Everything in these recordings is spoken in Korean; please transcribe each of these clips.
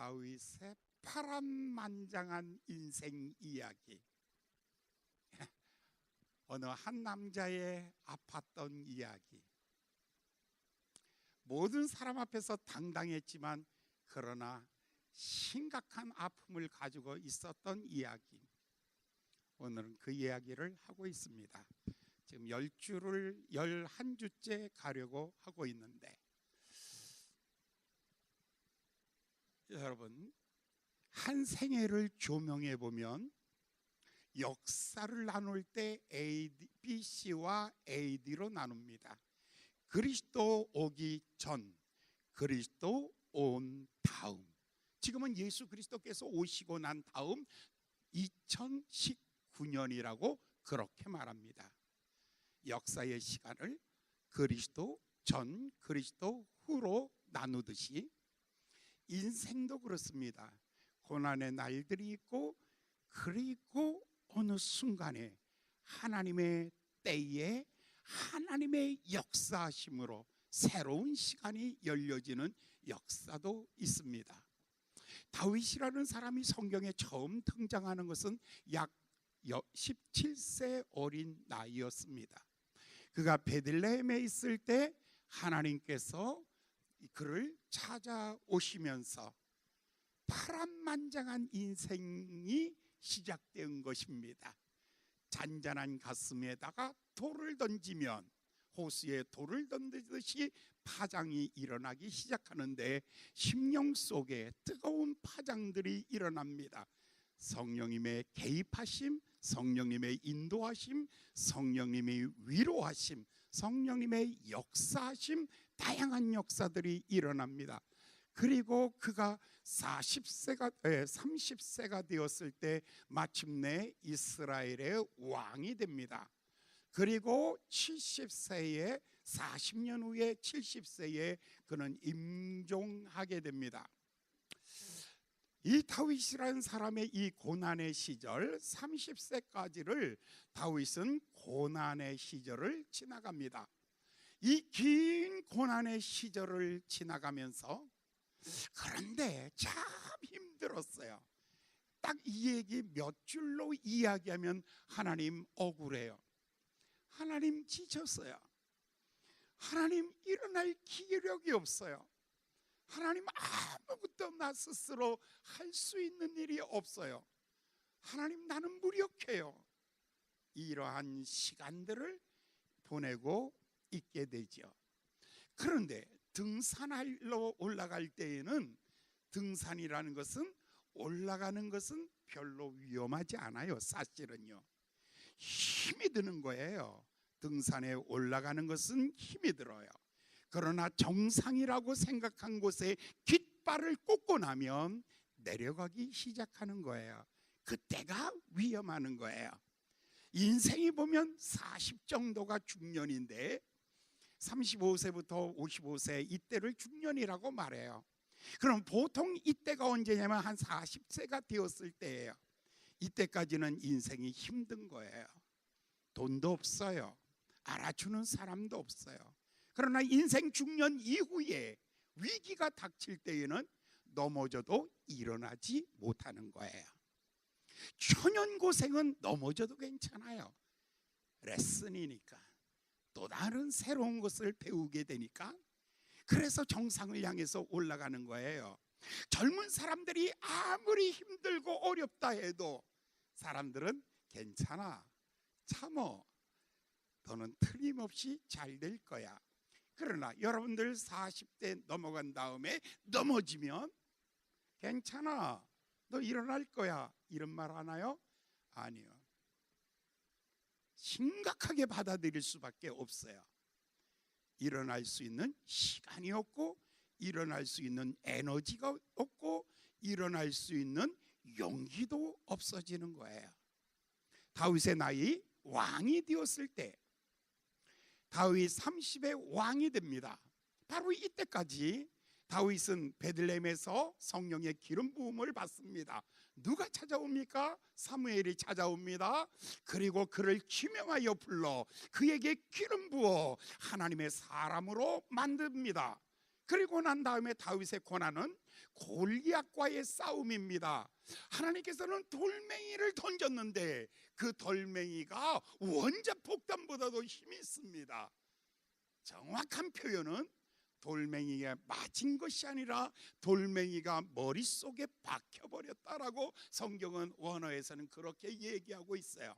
다윗의 파란만장한 인생 이야기, 어느 한 남자의 아팠던 이야기, 모든 사람 앞에서 당당했지만 그러나 심각한 아픔을 가지고 있었던 이야기. 오늘은 그 이야기를 하고 있습니다. 지금 10주를 11주째 가려고 하고 있는데, 여러분, 한 생애를 조명해 보면 역사를 나눌 때 BC와 AD로 나눕니다. 그리스도 오기 전, 그리스도 온 다음. 지금은 예수 그리스도께서 오시고 난 다음 2019년이라고 그렇게 말합니다. 역사의 시간을 그리스도 전, 그리스도 후로 나누듯이 인생도 그렇습니다. 고난의 날들이 있고, 그리고 어느 순간에 하나님의 때에 하나님의 역사하심으로 새로운 시간이 열려지는 역사도 있습니다. 다윗이라는 사람이 성경에 처음 등장하는 것은 약 17세 어린 나이였습니다. 그가 베들레헴에 있을 때 하나님께서 그를 찾아오시면서 파란만장한 인생이 시작된 것입니다. 잔잔한 가슴에다가 돌을 던지면 호수에 돌을 던지듯이 파장이 일어나기 시작하는데, 심령 속에 뜨거운 파장들이 일어납니다. 성령님의 개입하심, 성령님의 인도하심, 성령님의 위로하심, 성령님의 역사하심, 다양한 역사들이 일어납니다. 그리고 그가 30세가 되었을 때 마침내 이스라엘의 왕이 됩니다. 그리고 70세에 40년 후에 70세에 그는 임종하게 됩니다. 이 다윗이라는 사람의 이 고난의 시절 30세까지를 다윗은 고난의 시절을 지나갑니다. 이 긴 고난의 시절을 지나가면서, 그런데 참 힘들었어요. 딱 이 얘기 몇 줄로 이야기하면 하나님 억울해요. 하나님 지쳤어요. 하나님 일어날 기력이 없어요. 하나님 아무것도 나 스스로 할 수 있는 일이 없어요. 하나님 나는 무력해요. 이러한 시간들을 보내고 있게 되죠. 그런데 등산하러 올라갈 때에는, 등산이라는 것은 올라가는 것은 별로 위험하지 않아요. 사실은요, 힘이 드는 거예요. 등산에 올라가는 것은 힘이 들어요. 그러나 정상이라고 생각한 곳에 깃발을 꽂고 나면 내려가기 시작하는 거예요. 그때가 위험하는 거예요. 인생이 보면 40 정도가 중년인데 35세부터 55세 이때를 중년이라고 말해요. 그럼 보통 이때가 언제냐면 한 40세가 되었을 때예요. 이때까지는 인생이 힘든 거예요. 돈도 없어요. 알아주는 사람도 없어요. 그러나 인생 중년 이후에 위기가 닥칠 때에는 넘어져도 일어나지 못하는 거예요. 초년 고생은 넘어져도 괜찮아요. 레슨이니까, 또 다른 새로운 것을 배우게 되니까. 그래서 정상을 향해서 올라가는 거예요. 젊은 사람들이 아무리 힘들고 어렵다 해도 사람들은 괜찮아, 참어, 너는 틀림없이 잘 될 거야. 그러나 여러분들 40대 넘어간 다음에 넘어지면 괜찮아, 너 일어날 거야, 이런 말 하나요? 아니요. 심각하게 받아들일 수밖에 없어요. 일어날 수 있는 시간이 없고, 일어날 수 있는 에너지가 없고, 일어날 수 있는 용기도 없어지는 거예요. 다윗의 나이, 왕이 되었을 때, 다윗 30의 왕이 됩니다. 바로 이때까지 다윗은 베들레헴에서 성령의 기름 부음을 받습니다. 누가 찾아옵니까? 사무엘이 찾아옵니다. 그리고 그를 지명하여 불러 그에게 기름 부어 하나님의 사람으로 만듭니다. 그리고 난 다음에 다윗의 고난은 골리앗과의 싸움입니다. 하나님께서는 돌멩이를 던졌는데 그 돌멩이가 원자폭탄보다도 힘이 있습니다. 정확한 표현은 돌멩이가 맞은 것이 아니라 돌멩이가 머릿속에 박혀버렸다라고 성경은 원어에서는 그렇게 얘기하고 있어요.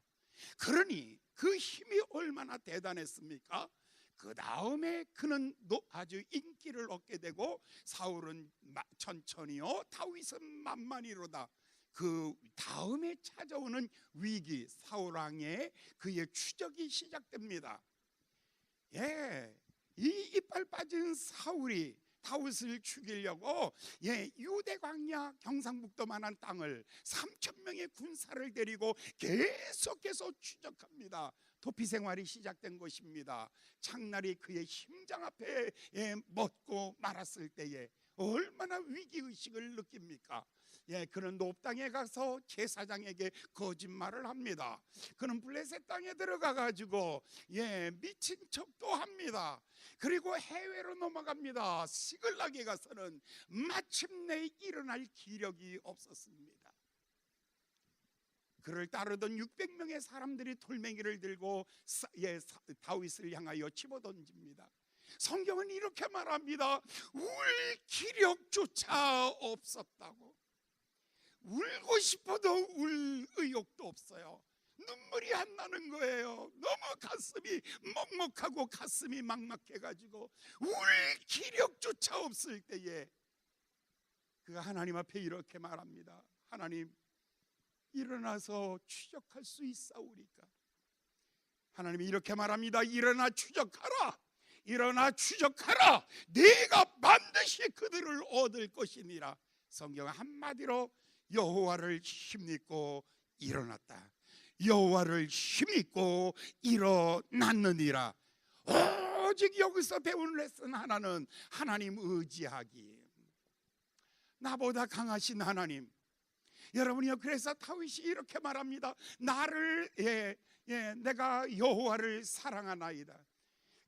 그러니 그 힘이 얼마나 대단했습니까? 그 다음에 그는 아주 인기를 얻게 되고 사울은 천천히요 다윗은 만만히로다. 그 다음에 찾아오는 위기, 사울 왕의 그의 추적이 시작됩니다. 이 이빨 빠진 사울이 다윗을 죽이려고 유대 광야 경상북도만한 땅을 3,000명의 군사를 데리고 계속해서 추적합니다. 도피 생활이 시작된 것입니다. 창날이 그의 심장 앞에 멎고 말았을 때에 얼마나 위기의식을 느낍니까? 그는 높 땅에 가서 제사장에게 거짓말을 합니다. 그는 블레셋 땅에 들어가 가지고 미친 척도 합니다. 그리고 해외로 넘어갑니다. 시글락에 가서는 마침내 일어날 기력이 없었습니다. 그를 따르던 600명의 사람들이 돌멩이를 들고 다윗을 향하여 집어던집니다. 성경은 이렇게 말합니다. 울 기력조차 없었다고. 울고 싶어도 울 의욕도 없어요. 눈물이 안 나는 거예요. 너무 가슴이 먹먹하고 가슴이 막막해가지고 울 기력조차 없을 때에 그가 하나님 앞에 이렇게 말합니다. 하나님, 일어나서 추적할 수 있사오리까? 하나님이 이렇게 말합니다. 일어나 추적하라. 일어나 추적하라. 네가 반드시 그들을 얻을 것이니라. 성경 한마디로 여호와를 힘입고 일어났다. 여호와를 힘입고 일어났느니라. 오직 여기서 배운 레슨 하나는 하나님 의지하기. 나보다 강하신 하나님. 여러분이요, 그래서 다윗이 이렇게 말합니다. 나를 내가 여호와를 사랑하나이다.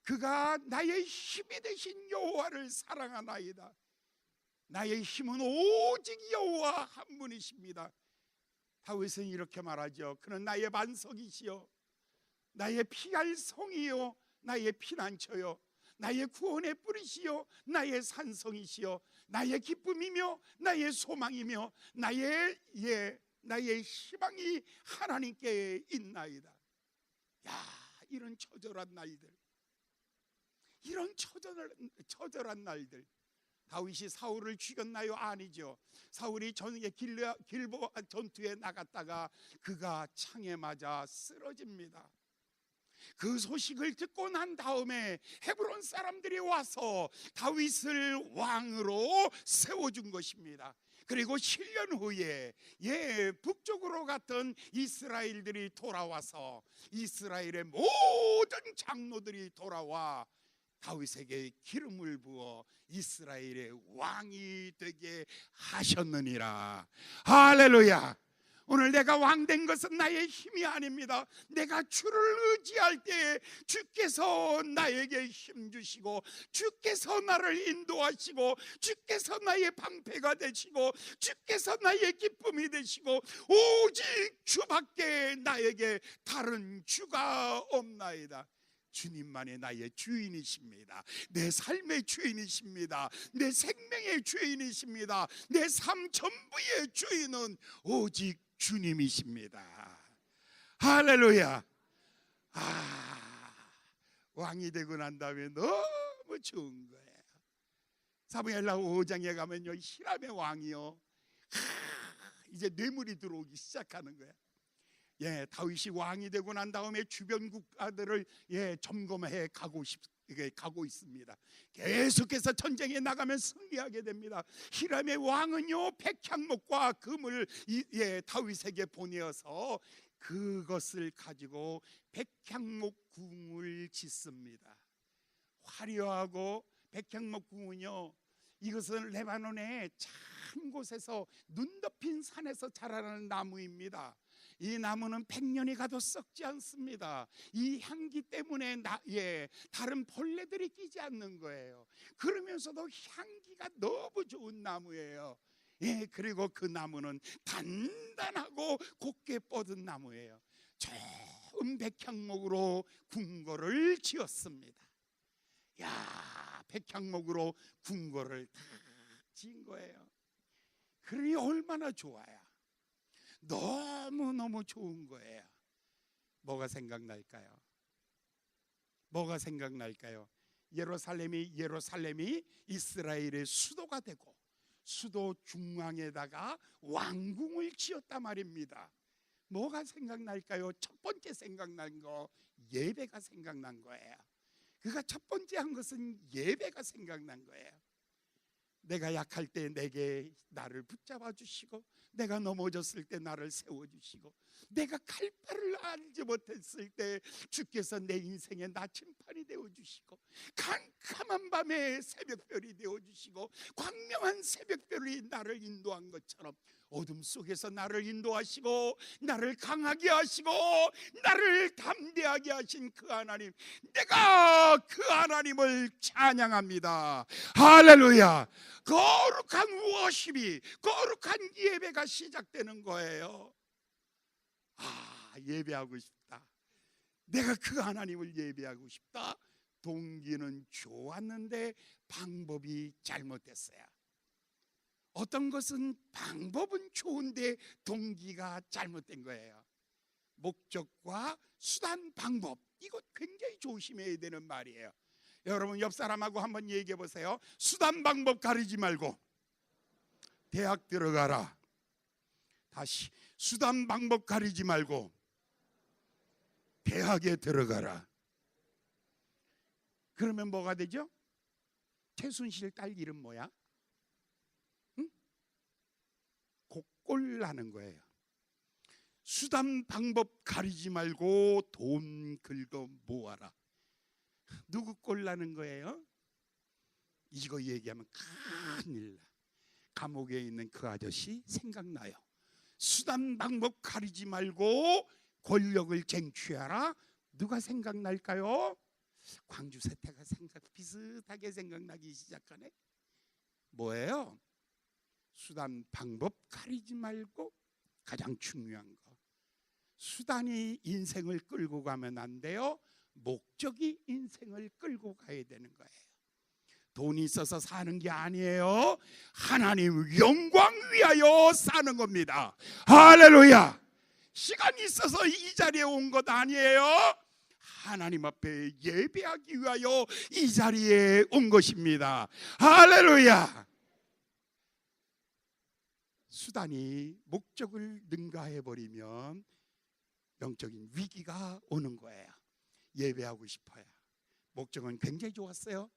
그가 나의 힘이 되신 여호와를 사랑하나이다. 나의 힘은 오직 여호와 한 분이십니다. 다윗은 이렇게 말하죠. 그는 나의 반석이시요 나의 피할 성이요 나의 피난처요 나의 구원의 뿌리시요 나의 산성이시요 나의 기쁨이며 나의 소망이며 나의 희망이 하나님께 있나이다. 야, 이런 처절한 날들, 이런 처절한 날들. 다윗이 사울을 죽였나요? 아니죠. 사울이 길보 전투에 나갔다가 그가 창에 맞아 쓰러집니다. 그 소식을 듣고 난 다음에 헤브론 사람들이 와서 다윗을 왕으로 세워준 것입니다. 그리고 7년 후에 북쪽으로 갔던 이스라엘들이 돌아와서 이스라엘의 모든 장로들이 돌아와 다윗에게 기름을 부어 이스라엘의 왕이 되게 하셨느니라. 할렐루야. 오늘 내가 왕 된 것은 나의 힘이 아닙니다. 내가 주를 의지할 때 주께서 나에게 힘 주시고 주께서 나를 인도하시고 주께서 나의 방패가 되시고 주께서 나의 기쁨이 되시고 오직 주밖에 나에게 다른 주가 없나이다. 주님만이 나의 주인이십니다. 내 삶의 주인이십니다. 내 생명의 주인이십니다. 내 삶 전부의 주인은 오직 주님이십니다. 할렐루야. 왕이 되고 난 다음에 너무 좋은 거예요. 사무엘하 5장에 가면요, 히람의 왕이요, 이제 뇌물이 들어오기 시작하는 거예요. 다윗이 왕이 되고 난 다음에 주변 국가들을 점검해 가고 있습니다. 계속해서 전쟁에 나가면 승리하게 됩니다. 히람의 왕은요, 백향목과 금을 다윗에게 보내어서 그것을 가지고 백향목 궁을 짓습니다. 화려하고 백향목 궁은요, 이것은 레바논의 찬 곳에서 눈 덮인 산에서 자라는 나무입니다. 이 나무는 100년이 가도 썩지 않습니다. 이 향기 때문에 다른 벌레들이 끼지 않는 거예요. 그러면서도 향기가 너무 좋은 나무예요. 그리고 그 나무는 단단하고 곧게 뻗은 나무예요. 좋은 백향목으로 궁궐을 지었습니다. 백향목으로 궁궐을 다 지은 거예요. 그러니 얼마나 좋아요. 너무너무 좋은 거예요. 뭐가 생각날까요? 뭐가 생각날까요? 예루살렘이 이스라엘의 수도가 되고 수도 중앙에다가 왕궁을 지었단 말입니다. 뭐가 생각날까요? 첫 번째 생각난 거 예배가 생각난 거예요. 그가 첫 번째 한 것은 예배가 생각난 거예요. 내가 약할 때 내게 나를 붙잡아 주시고, 내가 넘어졌을 때 나를 세워주시고, 내가 갈 바를 알지 못했을 때 주께서 내 인생의 나침판이 되어주시고, 캄캄한 밤에 새벽별이 되어주시고, 광명한 새벽별이 나를 인도한 것처럼 어둠 속에서 나를 인도하시고 나를 강하게 하시고 나를 담대하게 하신 그 하나님, 내가 그 하나님을 찬양합니다. 할렐루야. 거룩한 워십이, 거룩한 예배가 시작되는 거예요. 예배하고 싶다. 내가 그 하나님을 예배하고 싶다. 동기는 좋았는데 방법이 잘못됐어요. 어떤 것은 방법은 좋은데 동기가 잘못된 거예요. 목적과 수단, 방법, 이거 굉장히 조심해야 되는 말이에요. 여러분 옆 사람하고 한번 얘기해 보세요. 수단 방법 가리지 말고 대학 들어가라. 다시, 수단 방법 가리지 말고 대학에 들어가라. 그러면 뭐가 되죠? 최순실 딸 이름 뭐야? 곡골나는 거예요. 수단 방법 가리지 말고 돈 긁어 모아라. 누구 꼴나는 거예요? 이거 얘기하면 큰일 나. 감옥에 있는 그 아저씨 생각나요. 수단 방법 가리지 말고 권력을 쟁취하라. 누가 생각날까요? 광주 세태가 비슷하게 생각나기 시작하네. 뭐예요? 수단 방법 가리지 말고 가장 중요한 거, 수단이 인생을 끌고 가면 안 돼요. 목적이 인생을 끌고 가야 되는 거예요. 돈이 있어서 사는 게 아니에요. 하나님 영광 위하여 사는 겁니다. 할렐루야. 시간이 있어서 이 자리에 온 것 아니에요. 하나님 앞에 예배하기 위하여 이 자리에 온 것입니다. 할렐루야. 수단이 목적을 능가해버리면 영적인 위기가 오는 거예요. 예배하고 싶어요. 목적은 굉장히 좋았어요.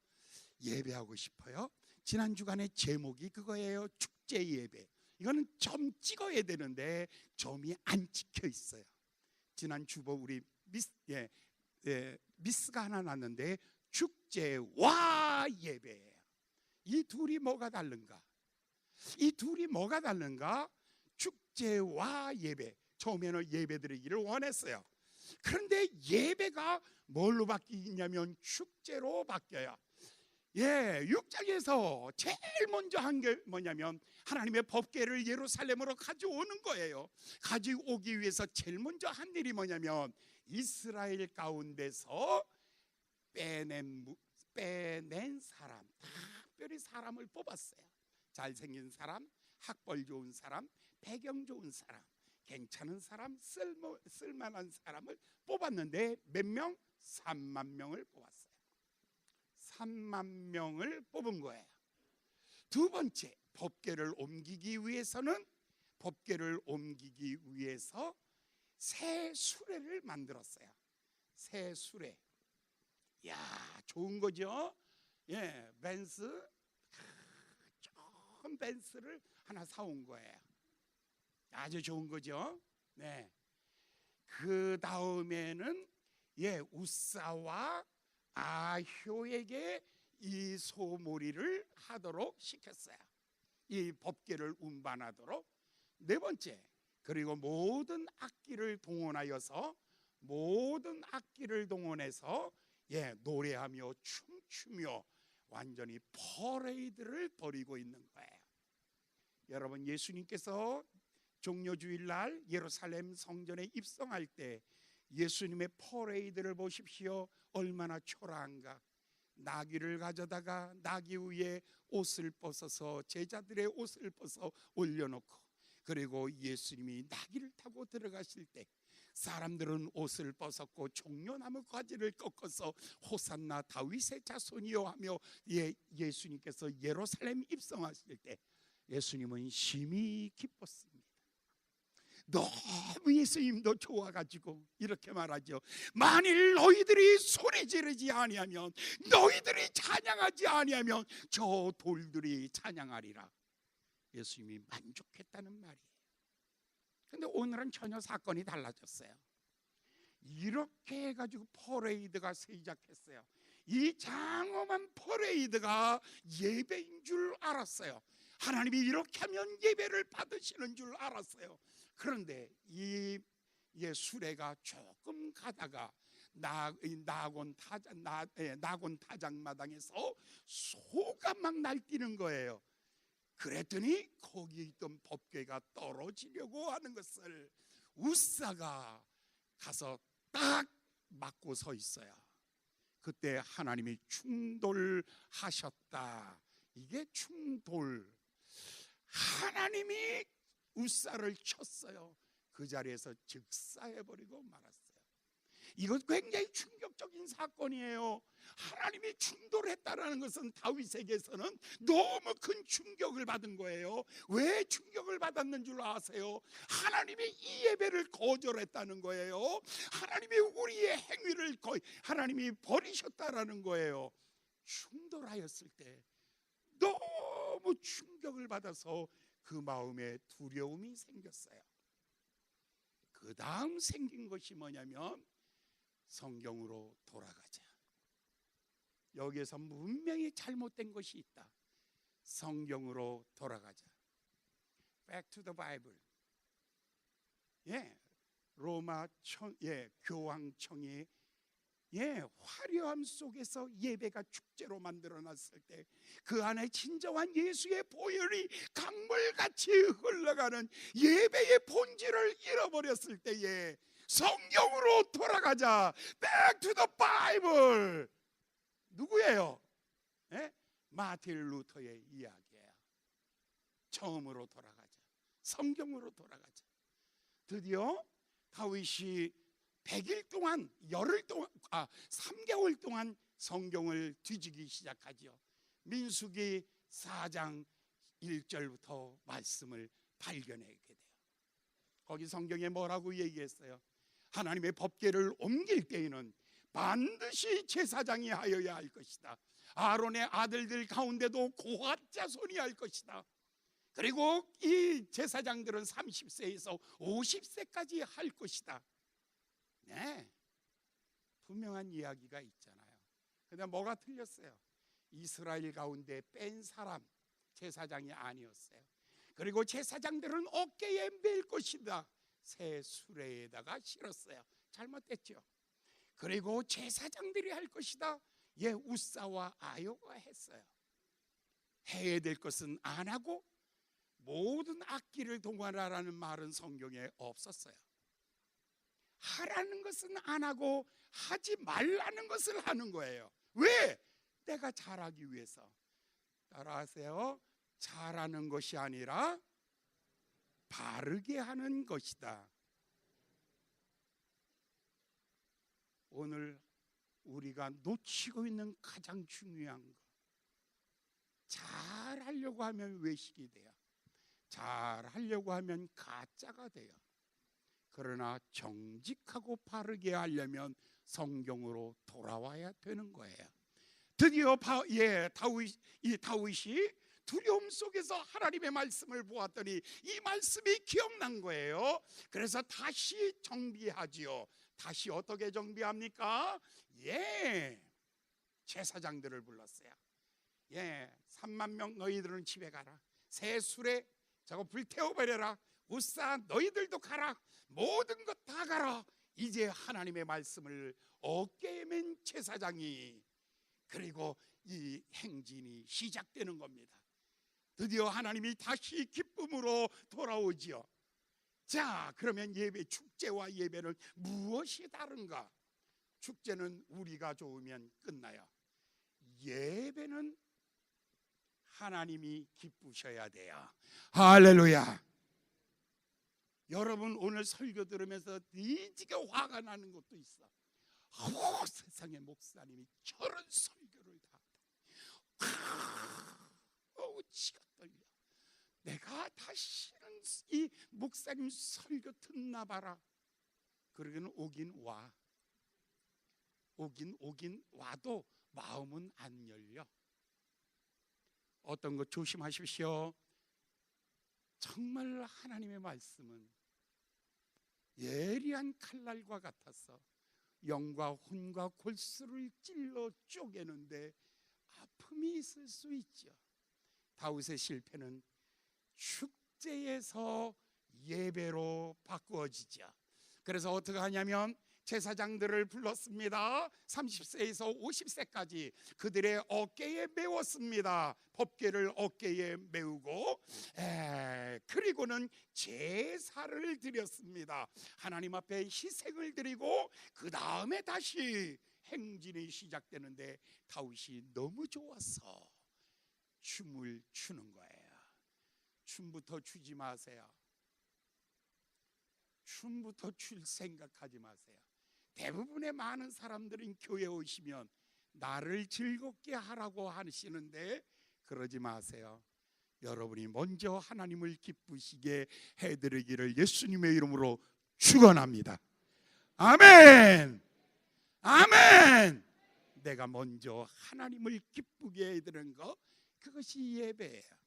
예배하고 싶어요. 지난 주간의 제목이 그거예요. 축제 예배. 이거는 점 찍어야 되는데 점이 안 찍혀 있어요. 지난 주보 우리 미스가 하나 났는데 축제와 예배예요. 이 둘이 뭐가 다른가? 축제와 예배. 처음에는 예배 드리기를 원했어요. 그런데 예배가 뭘로 바뀌냐면 축제로 바뀌어요. 6장에서 제일 먼저 한 게 뭐냐면 하나님의 법궤를 예루살렘으로 가져오는 거예요. 가져오기 위해서 제일 먼저 한 일이 뭐냐면 이스라엘 가운데서 빼낸 사람, 특별히 사람을 뽑았어요. 잘생긴 사람, 학벌 좋은 사람, 배경 좋은 사람, 괜찮은 사람, 쓸만한 사람을 뽑았는데 몇 명? 3만 명을 뽑았어요. 3만 명을 뽑은 거예요. 두 번째, 법궤를 옮기기 위해서 새 수레를 만들었어요. 새 수레. 좋은 거죠. 벤츠, 좋은 벤츠를 하나 사온 거예요. 아주 좋은 거죠. 그 다음에는 우사와 아효에게 이 소몰이를 하도록 시켰어요. 이 법궤를 운반하도록. 네 번째, 그리고 모든 악기를 동원해서 노래하며 춤추며 완전히 퍼레이드를 벌이고 있는 거예요. 여러분, 예수님께서 종려주일날 예루살렘 성전에 입성할 때 예수님의 퍼레이드를 보십시오. 얼마나 초라한가. 나귀를 가져다가 나귀 위에 옷을 벗어서, 제자들의 옷을 벗어 올려놓고, 그리고 예수님이 나귀를 타고 들어가실 때 사람들은 옷을 벗었고 종려나무 가지를 꺾어서 호산나 다윗의 자손이여 하며 예수님께서 예루살렘 입성하실 때 예수님은 심히 기뻤습니다. 너무 예수님도 좋아가지고 이렇게 말하죠. 만일 너희들이 소리 지르지 아니하면, 너희들이 찬양하지 아니하면 저 돌들이 찬양하리라. 예수님이 만족했다는 말이에요. 근데 오늘은 전혀 사건이 달라졌어요. 이렇게 해가지고 퍼레이드가 시작했어요. 이 장엄한 퍼레이드가 예배인 줄 알았어요. 하나님이 이렇게 하면 예배를 받으시는 줄 알았어요. 그런데 이 수레가 조금 가다가 나곤 타작마당에서 소가 막 날뛰는 거예요. 그랬더니 거기 있던 법궤가 떨어지려고 하는 것을 우사가 가서 딱 막고 서 있어요. 그때 하나님이 충돌하셨다. 이게 충돌. 하나님이 우사를 쳤어요. 그 자리에서 즉사해버리고 말았어요. 이것 굉장히 충격적인 사건이에요. 하나님이 충돌했다라는 것은 다윗에게서는 너무 큰 충격을 받은 거예요. 왜 충격을 받았는 줄 아세요? 하나님이 이 예배를 거절했다는 거예요. 하나님이 우리의 행위를 하나님이 버리셨다라는 거예요. 충돌하였을 때 너무 충격을 받아서 그 마음에 두려움이 생겼어요. 그 다음 생긴 것이 뭐냐면 성경으로 돌아가자. 여기에서 분명히 잘못된 것이 있다. 성경으로 돌아가자. Back to the Bible. 로마 교황청이 화려함 속에서 예배가 축제로 만들어놨을 때 그 안에 진정한 예수의 보혈이 강물같이 흘러가는 예배의 본질을 잃어버렸을 때에 성경으로 돌아가자. Back to the Bible. 누구예요? 마틴 루터의 이야기예요. 처음으로 돌아가자. 성경으로 돌아가자. 드디어 다윗이 100일 동안, 3개월 동안 성경을 뒤지기 시작하죠. 민수기 4장 1절부터 말씀을 발견하게 돼요. 거기 성경에 뭐라고 얘기했어요? 하나님의 법궤를 옮길 때에는 반드시 제사장이 하여야 할 것이다. 아론의 아들들 가운데도 고핫 자손이 할 것이다. 그리고 이 제사장들은 30세에서 50세까지 할 것이다. 분명한 이야기가 있잖아요. 근데 뭐가 틀렸어요? 이스라엘 가운데 뺀 사람 제사장이 아니었어요. 그리고 제사장들은 어깨에 맬 것이다. 새 수레에다가 실었어요. 잘못됐죠. 그리고 제사장들이 할 것이다. 우사와 아요가 했어요. 해야 될 것은 안 하고 모든 악기를 동원하라는 말은 성경에 없었어요. 하라는 것은 안 하고 하지 말라는 것을 하는 거예요. 왜? 내가 잘하기 위해서. 따라하세요. 잘하는 것이 아니라 바르게 하는 것이다. 오늘 우리가 놓치고 있는 가장 중요한 것, 잘하려고 하면 외식이 돼요. 잘하려고 하면 가짜가 돼요. 그러나 정직하고 바르게 하려면 성경으로 돌아와야 되는 거예요. 드디어 다윗이 두려움 속에서 하나님의 말씀을 보았더니 이 말씀이 기억난 거예요. 그래서 다시 정비하지요. 다시 어떻게 정비합니까? 제사장들을 불렀어요. 3만 명 너희들은 집에 가라. 새 수레 저거 불태워버려라. 우사 너희들도 가라. 모든 것 다 가라. 이제 하나님의 말씀을 어깨에 맨 제사장이, 그리고 이 행진이 시작되는 겁니다. 드디어 하나님이 다시 기쁨으로 돌아오지요. 자, 그러면 예배, 축제와 예배는 무엇이 다른가? 축제는 우리가 좋으면 끝나요. 예배는 하나님이 기쁘셔야 돼요. 할렐루야. 여러분 오늘 설교 들으면서 뒤지게 화가 나는 것도 있어. 세상에 목사님이 저런 설교를 다 치가 떨려. 내가 다시는 이 목사님 설교 듣나 봐라. 그러기는 오긴 와도 마음은 안 열려. 어떤 것 조심하십시오. 정말 하나님의 말씀은 예리한 칼날과 같아서 영과 혼과 골수를 찔러 쪼개는데 아픔이 있을 수 있죠. 다윗의 실패는 축제에서 예배로 바꾸어지죠. 그래서 어떻게 하냐면 제사장들을 불렀습니다. 30세에서 50세까지 그들의 어깨에 메웠습니다. 법궤를 어깨에 메우고 그리고는 제사를 드렸습니다. 하나님 앞에 희생을 드리고 그 다음에 다시 행진이 시작되는데 다윗이 너무 좋아서 춤을 추는 거예요. 춤부터 추지 마세요. 춤부터 출 생각하지 마세요. 대부분의 많은 사람들은 교회에 오시면 나를 즐겁게 하라고 하시는데 그러지 마세요. 여러분이 먼저 하나님을 기쁘시게 해드리기를 예수님의 이름으로 축원합니다. 아멘. 아멘. 내가 먼저 하나님을 기쁘게 해드리는 것, 그것이 예배예요.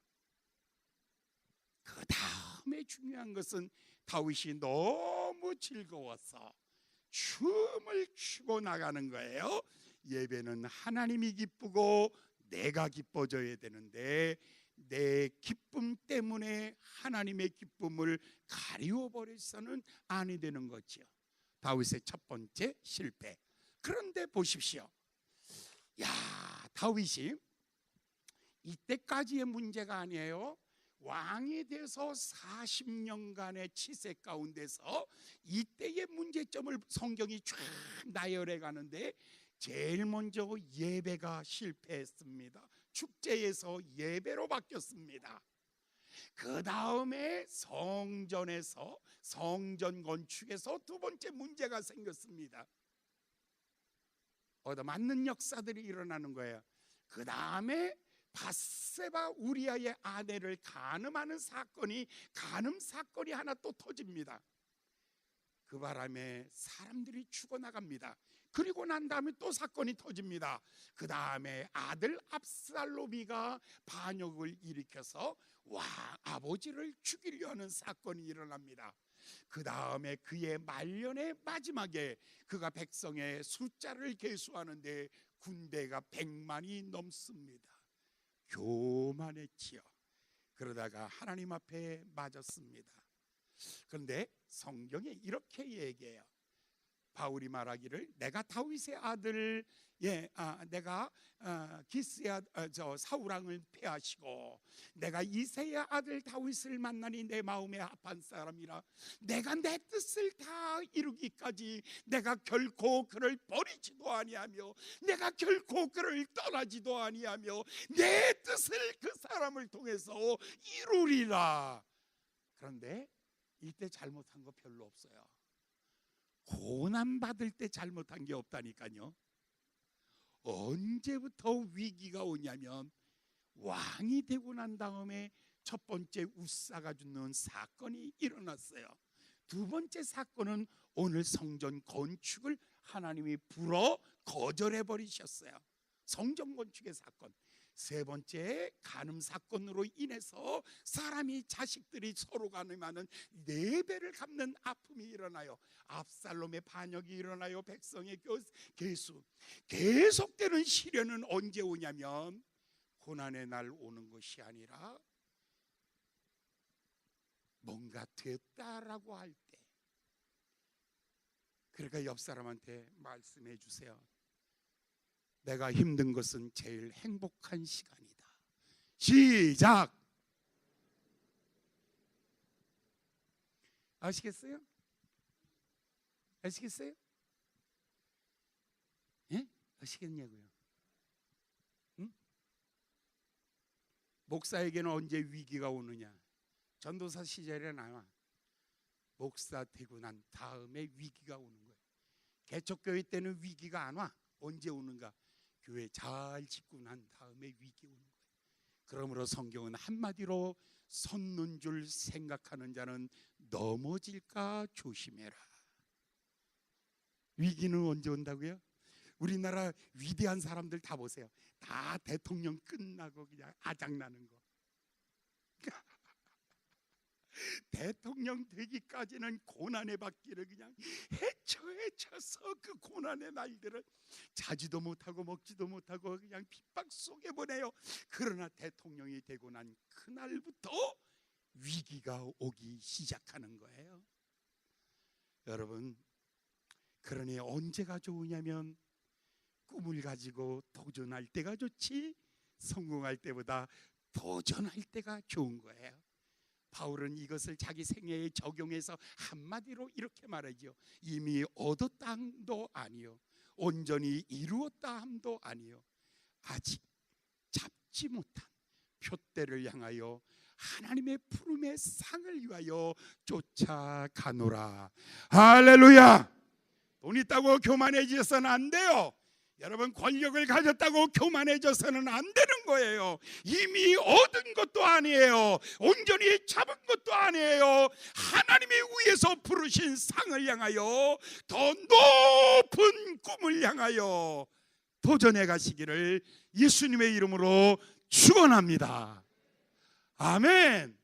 그 다음에 중요한 것은 다윗이 너무 즐거워서 춤을 추고 나가는 거예요. 예배는 하나님이 기쁘고 내가 기뻐져야 되는데 내 기쁨 때문에 하나님의 기쁨을 가리워버려서는 아니 되는 거죠. 다윗의 첫 번째 실패. 그런데 보십시오. 다윗이 이때까지의 문제가 아니에요. 왕이 돼서 40년간의 치세 가운데서 이때의 문제점을 성경이 쫙 나열해 가는데 제일 먼저 예배가 실패했습니다. 축제에서 예배로 바뀌었습니다. 그 다음에 성전에서, 성전 건축에서 두 번째 문제가 생겼습니다. 얻어맞는 역사들이 일어나는 거예요. 그 다음에 밧세바 우리아의 아내를 간음하는 사건이, 간음 사건이 하나 또 터집니다. 그 바람에 사람들이 죽어나갑니다. 그리고 난 다음에 또 사건이 터집니다. 그 다음에 아들 압살롬이가 반역을 일으켜서 아버지를 죽이려 하는 사건이 일어납니다. 그 다음에 그의 말년의 마지막에 그가 백성의 숫자를 계수하는데 군대가 100만이 넘습니다. 교만했지요. 그러다가 하나님 앞에 맞았습니다. 그런데 성경에 이렇게 얘기해요. 바울이 말하기를 내가 다윗의 아들 내가 기스의 사울 왕을 패하시고 내가 이새의 아들 다윗을 만나니 내 마음에 합한 사람이라 내가 내 뜻을 다 이루기까지 내가 결코 그를 버리지도 아니하며 내가 결코 그를 떠나지도 아니하며 내 뜻을 그 사람을 통해서 이루리라. 그런데 이때 잘못한 거 별로 없어요. 고난받을 때 잘못한 게 없다니까요. 언제부터 위기가 오냐면 왕이 되고 난 다음에 첫 번째 우사가 죽는 사건이 일어났어요. 두 번째 사건은 오늘 성전 건축을 하나님이 불어 거절해 버리셨어요. 성전 건축의 사건. 세 번째 간음 사건으로 인해서 사람이, 자식들이 서로 간음하는 4배를 갚는 아픔이 일어나요. 압살롬의 반역이 일어나요. 백성의 계수. 계속되는 시련은 언제 오냐면 고난의 날 오는 것이 아니라 뭔가 됐다라고 할 때, 그러니까 옆 사람한테 말씀해 주세요. 내가 힘든 것은 제일 행복한 시간이다. 시작. 아시겠어요? 아시겠어요? 예? 아시겠냐고요? 응? 목사에게는 언제 위기가 오느냐? 전도사 시절에 나와 목사 되고 난 다음에 위기가 오는 거예요. 개척교회 때는 위기가 안 와. 언제 오는가? 교회 잘 짓고 난 다음에 위기 오는 거예요. 그러므로 성경은 한마디로 섰는 줄 생각하는 자는 넘어질까 조심해라. 위기는 언제 온다고요? 우리나라 위대한 사람들 다 보세요. 다 대통령 끝나고 그냥 아작나는 거. 대통령 되기까지는 고난의 받기를 그냥 헤쳐서 그 고난의 날들을 자지도 못하고 먹지도 못하고 그냥 핍박 속에 보내요. 그러나 대통령이 되고 난 그날부터 위기가 오기 시작하는 거예요. 여러분, 그러니 언제가 좋으냐면 꿈을 가지고 도전할 때가 좋지 성공할 때보다 도전할 때가 좋은 거예요. 바울은 이것을 자기 생애에 적용해서 한마디로 이렇게 말하죠. 이미 얻었다 함도 아니요 온전히 이루었다 함도 아니요 아직 잡지 못한 표대를 향하여 하나님의 푸름의 상을 위하여 쫓아가노라. 할렐루야. 돈 있다고 교만해져서는 안 돼요. 여러분, 권력을 가졌다고 교만해져서는 안 되는 거예요. 이미 얻은 것도 아니에요. 온전히 잡은 것도 아니에요. 하나님이 위에서 부르신 상을 향하여 더 높은 꿈을 향하여 도전해 가시기를 예수님의 이름으로 축원합니다. 아멘.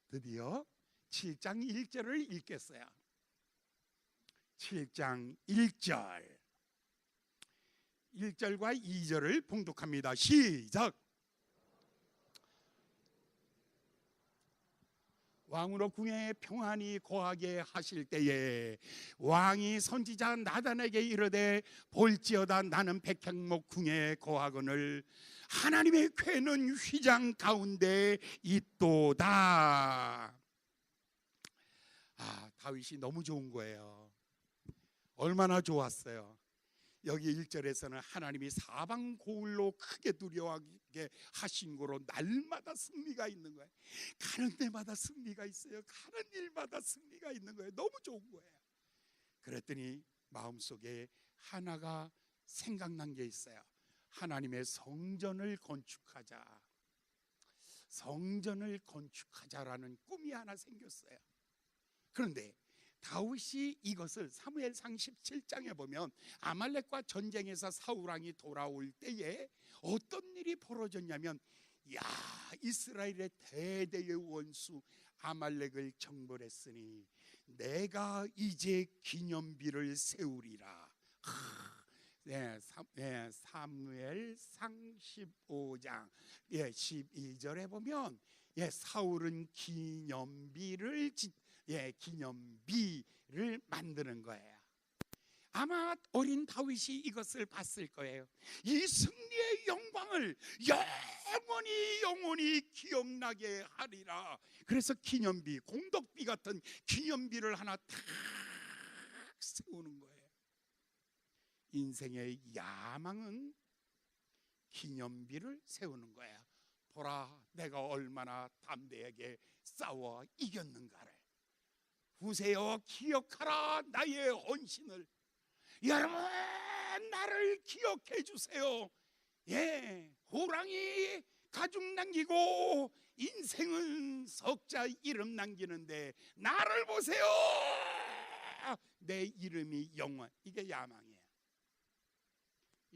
드디어 7장 1절을 읽겠어요. 7장 1절 1절과 2절을 봉독합니다. 시작. 왕으로 궁에 평안히 거하게 하실 때에 왕이 선지자 나단에게 이르되 볼지어다 나는 백향목 궁에 거하거늘 하나님의 궤는 휘장 가운데 있도다. 다윗이 너무 좋은 거예요. 얼마나 좋았어요. 여기 1절에서는 하나님이 사방 고울로 크게 두려워하게 하신 거로 날마다 승리가 있는 거예요. 가는 데마다 승리가 있어요. 가는 일마다 승리가 있는 거예요. 너무 좋은 거예요. 그랬더니 마음속에 하나가 생각난 게 있어요. 하나님의 성전을 건축하자. 성전을 건축하자라는 꿈이 하나 생겼어요. 그런데 다윗이 이것을 사무엘상 17장에 보면 아말렉과 전쟁에서 사울왕이 돌아올 때에 어떤 일이 벌어졌냐면, 이스라엘의 대대의 원수 아말렉을 정벌했으니 내가 이제 기념비를 세우리라. 사무엘상 15장 12절에 보면 사울은 기념비를 만드는 거예요. 아마 어린 다윗이 이것을 봤을 거예요. 이 승리의 영광을 영원히 기억나게 하리라. 그래서 기념비, 공덕비 같은 기념비를 하나 탁 세우는 거예요. 인생의 야망은 기념비를 세우는 거야. 보라, 내가 얼마나 담대하게 싸워 이겼는가를. 후세여 기억하라 나의 헌신을. 여러분, 나를 기억해 주세요. 호랑이 가죽 남기고 인생은 석자 이름 남기는데 나를 보세요. 내 이름이 영원. 이게 야망이에요.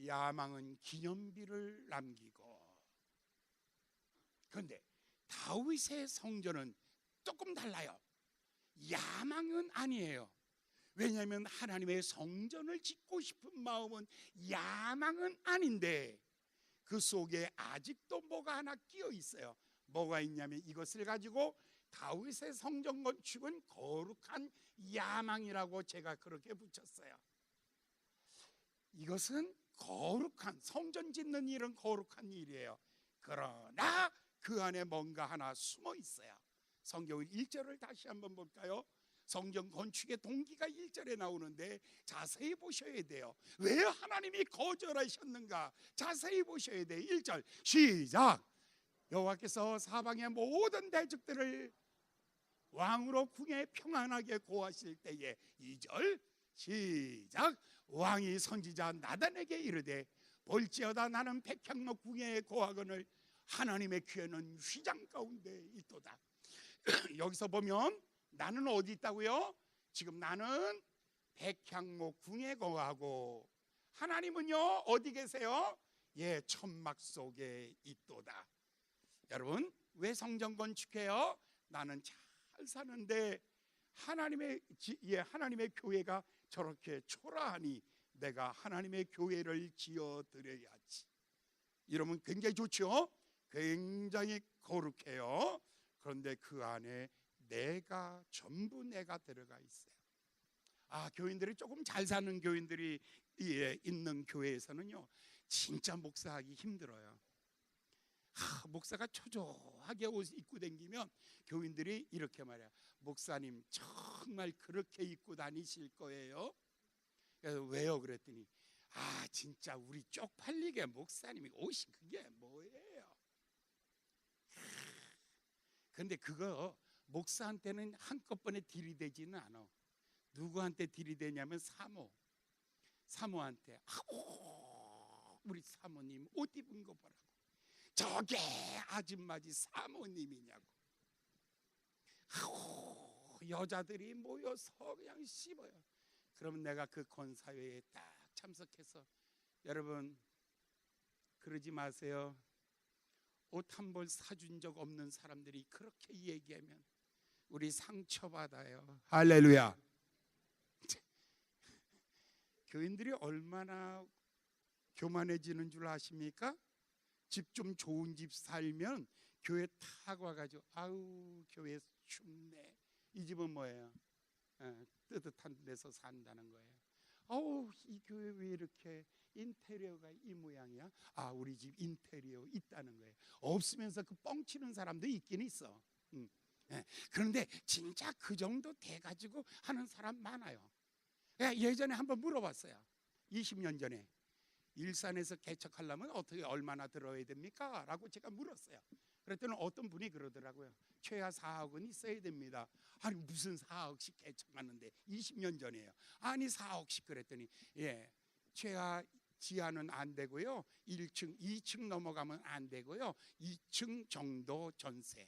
야망은 기념비를 남기고. 그런데 다윗의 성전은 조금 달라요. 야망은 아니에요. 왜냐하면 하나님의 성전을 짓고 싶은 마음은 야망은 아닌데 그 속에 아직도 뭐가 하나 끼어 있어요. 뭐가 있냐면 이것을 가지고 다윗의 성전 건축은 거룩한 야망이라고 제가 그렇게 붙였어요. 이것은 거룩한, 성전 짓는 일은 거룩한 일이에요. 그러나 그 안에 뭔가 하나 숨어 있어요. 성경 1절을 다시 한번 볼까요? 성전 건축의 동기가 1절에 나오는데 자세히 보셔야 돼요. 왜 하나님이 거절하셨는가? 자세히 보셔야 돼요. 1절 시작. 여호와께서 사방의 모든 대적들을 왕으로 궁에 평안하게 고하실 때에 2절 시작. 왕이 선지자 나단에게 이르되 볼지어다 나는 백향목 궁에 고하거늘 하나님의 귀에는 휘장 가운데 있도다. 여기서 보면 나는 어디 있다고요? 지금 나는 백향목 궁에 거하고 하나님은요 어디 계세요? 예, 천막 속에 있도다. 여러분, 왜 성전 건축해요? 나는 잘 사는데 하나님의 교회가 저렇게 초라하니 내가 하나님의 교회를 지어 드려야지. 이러면 굉장히 좋죠? 굉장히 거룩해요. 그런데 그 안에 전부 내가 들어가 있어요. 교인들이 조금 잘 사는 교인들이 있는 교회에서는요 진짜 목사하기 힘들어요. 목사가 초조하게 옷 입고 다니면 교인들이 이렇게 말해요. 목사님 정말 그렇게 입고 다니실 거예요? 그래서 왜요? 그랬더니 진짜 우리 쪽팔리게 목사님이 옷이 그게 뭐예요? 근데 그거 목사한테는 한꺼번에 들이대지는 않아. 누구한테 들이대냐면 사모한테. 우리 사모님 옷 입은 거 보라고. 저게 아줌마지 사모님이냐고. 여자들이 모여서 그냥 씹어요. 그러면 내가 그 권사회에 딱 참석해서 여러분 그러지 마세요. 옷 한 벌 사준 적 없는 사람들이 그렇게 얘기하면 우리 상처받아요. 할렐루야. 교인들이 얼마나 교만해지는 줄 아십니까? 집 좀 좋은 집 살면 교회 타고 와가지고 아우 교회 춥네. 이 집은 뭐예요? 뜨뜻한 데서 산다는 거예요. 아우 이 교회 왜 이렇게 인테리어가 이 모양이야? 우리 집 인테리어 있다는 거예요. 없으면서 그 뻥치는 사람도 있긴 있어. 그런데 진짜 그 정도 돼가지고 하는 사람 많아요. 예전에 한번 물어봤어요. 20년 전에 일산에서 개척하려면 어떻게 얼마나 들어야 됩니까? 라고 제가 물었어요. 그랬더니 어떤 분이 그러더라고요. 최하 4억은 있어야 됩니다. 아니 무슨 4억씩 개척하는데 20년 전이에요. 아니 4억씩 그랬더니 최하 지하는 안 되고요. 1층, 2층 넘어가면 안 되고요. 2층 정도 전세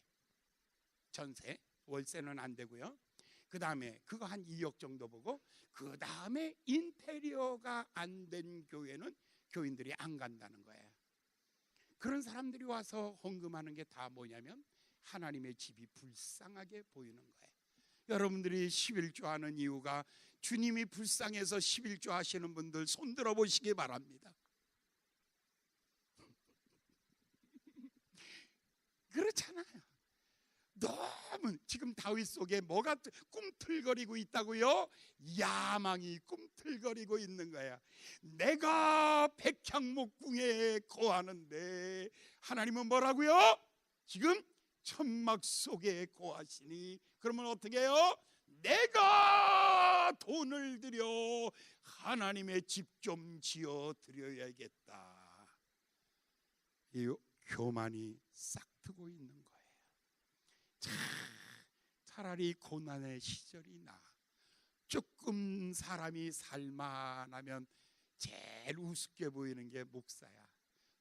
월세는 안 되고요. 그 다음에 그거 한 2억 정도 보고 그 다음에 인테리어가 안 된 교회는 교인들이 안 간다는 거예요. 그런 사람들이 와서 헌금하는 게 다 뭐냐면 하나님의 집이 불쌍하게 보이는 거예요. 여러분들이 11조 하는 이유가 주님이 불쌍해서 11조 하시는 분들 손 들어 보시기 바랍니다. 그렇잖아요. 너무 지금 다윗 속에 뭐가 꿈틀거리고 있다고요? 야망이 꿈틀거리고 있는 거야. 내가 백향목궁에 거하는데 하나님은 뭐라고요? 지금 천막 속에 거하시니 그러면 어떻게 해요? 내가 돈을 들여 하나님의 집 좀 지어 드려야겠다. 이 교만이 싹트고 있는 거예요. 차라리 고난의 시절이 나. 조금 사람이 살만하면 제일 우습게 보이는 게 목사야.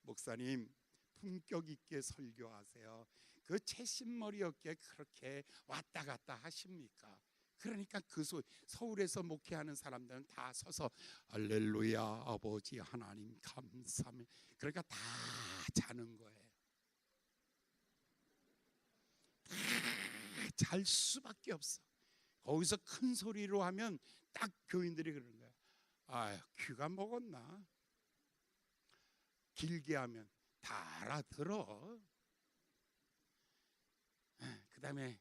목사님 품격 있게 설교하세요. 그 채신머리 어깨 그렇게 왔다 갔다 하십니까? 그러니까 서울에서 목회하는 사람들은 다 서서 할렐루야 아버지 하나님 감사합니다. 그러니까 다 자는 거예요. 잘 수밖에 없어. 거기서 큰 소리로 하면 딱 교인들이 그러는 거야. 귀가 먹었나? 길게 하면 다 알아들어. 그 다음에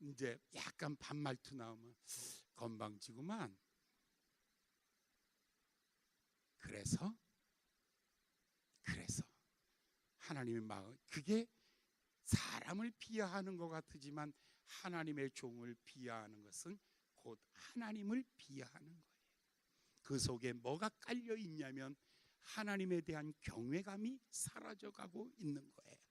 이제 약간 반말투 나오면 건방지구만. 그래서 하나님의 마음, 그게 사람을 비하하는 것 같지만 하나님의 종을 비하하는 것은 곧 하나님을 비하하는 거예요. 그 속에 뭐가 깔려 있냐면 하나님에 대한 경외감이 사라져가고 있는 거예요.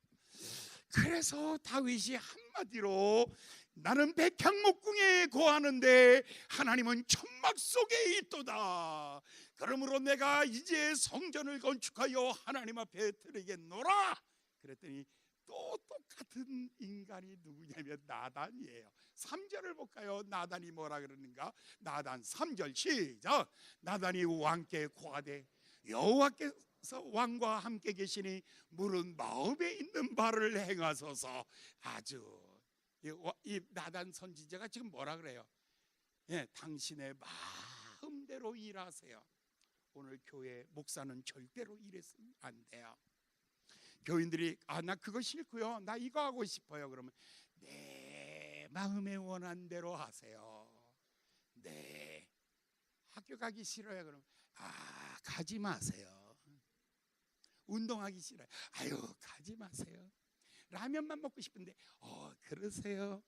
그래서 다윗이 한마디로 나는 백향목궁에 거하는데 하나님은 천막 속에 있도다. 그러므로 내가 이제 성전을 건축하여 하나님 앞에 드리겠노라. 그랬더니 또 똑같은 인간이 누구냐면 나단이에요. 3절을 볼까요? 나단이 뭐라 그러는가? 나단 3절 시작. 나단이 왕께 고하되 여호와께서 왕과 함께 계시니 물은 마음에 있는 바를 행하소서. 아주 이 나단 선지자가 지금 뭐라 그래요? 당신의 마음대로 일하세요. 오늘 교회 목사는 절대로 이랬으면 안 돼요. 교인들이 나 그거 싫고요, 나 이거 하고 싶어요. 그러면 내 마음에 원한 대로 하세요. 네. 학교 가기 싫어요. 그러면 가지 마세요. 운동하기 싫어요. 아유, 가지 마세요. 라면만 먹고 싶은데 그러세요.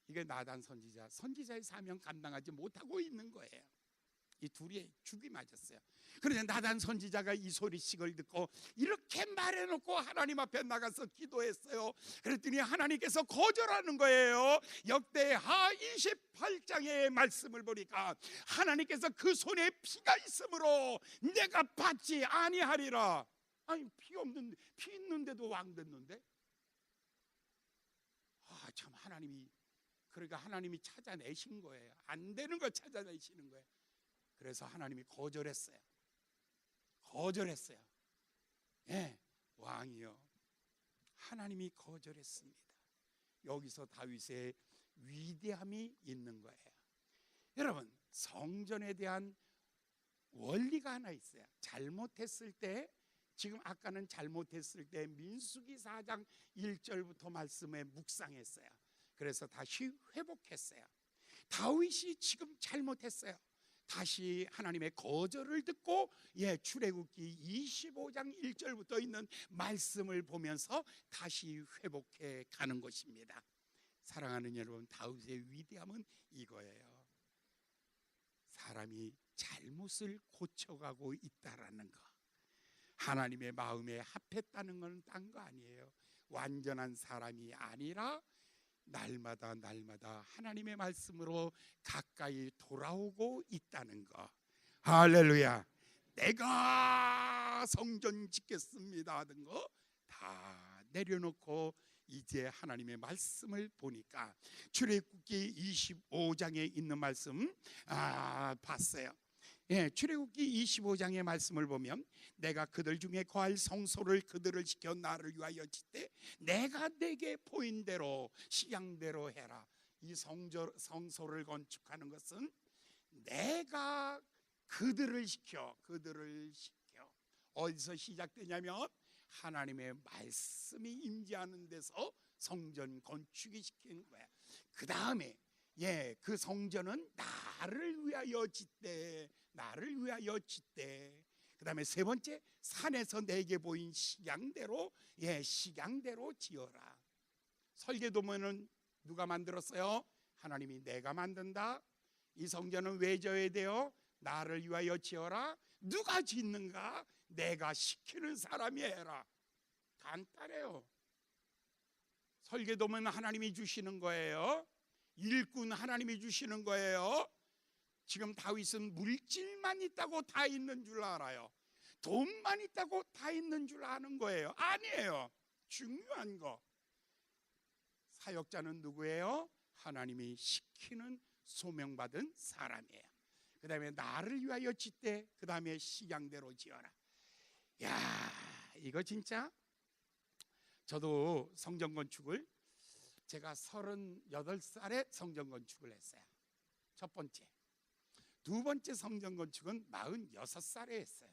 이게 나단 선지자의 사명 감당하지 못하고 있는 거예요. 이 둘이 죽이 맞았어요. 그런데 나단 선지자가 이 소리씩을 듣고 이렇게 말해놓고 하나님 앞에 나가서 기도했어요. 그랬더니 하나님께서 거절하는 거예요. 역대하 28장의 말씀을 보니까 하나님께서 그 손에 피가 있으므로 내가 받지 아니하리라. 아니, 피 있는데도 왕 됐는데? 참, 그러니까 하나님이 찾아내신 거예요. 안 되는 거 찾아내시는 거예요. 그래서 하나님이 거절했어요. 왕이요, 하나님이 거절했습니다. 여기서 다윗의 위대함이 있는 거예요. 여러분, 성전에 대한 원리가 하나 있어요. 잘못했을 때, 지금 아까는 잘못했을 때 민수기 4장 1절부터 말씀에 묵상했어요. 그래서 다시 회복했어요. 다윗이 지금 잘못했어요. 다시 하나님의 거절을 듣고 출애굽기 25장 1절부터 있는 말씀을 보면서 다시 회복해 가는 것입니다. 사랑하는 여러분, 다윗의 위대함은 이거예요. 사람이 잘못을 고쳐가고 있다라는 거. 하나님의 마음에 합했다는 건 딴 거 아니에요. 완전한 사람이 아니라 날마다 하나님의 말씀으로 가까이 돌아오고 있다는 거. 할렐루야. 내가 성전 짓겠습니다 하던 거 다 내려놓고 이제 하나님의 말씀을 보니까 출애굽기 25장에 있는 말씀 봤어요. 출애굽기 25장의 말씀을 보면 내가 그들 중에 거할 성소를 그들을 지켜 나를 위하여 짓되 내가 내게 보인 대로 식양대로 해라. 이 성소를 건축하는 것은 내가 그들을 시켜 어디서 시작되냐면 하나님의 말씀이 임재하는 데서 성전 건축이 시키는 거야. 그 다음에 그 성전은 나를 위하여 짓되 그 다음에 세 번째, 산에서 내게 보인 식양대로 지어라. 설계도면은 누가 만들었어요? 하나님이 내가 만든다. 이 성전은 왜 지어야 돼요? 나를 위하여 지어라. 누가 짓는가? 내가 시키는 사람이 해라. 간단해요. 설계도면 하나님이 주시는 거예요. 일꾼 하나님이 주시는 거예요. 지금 다윗은 물질만 있다고 다 있는 줄 알아요. 돈만 있다고 다 있는 줄 아는 거예요. 아니에요. 중요한 거, 사역자는 누구예요? 하나님이 시키는 소명받은 사람이에요. 그 다음에 나를 위하여 짓되 그 다음에 식양대로 지어라. 이거 진짜 저도 성전 건축을 제가 38살에 성전 건축을 했어요. 첫 번째. 두 번째 성전 건축은 46살에 했어요.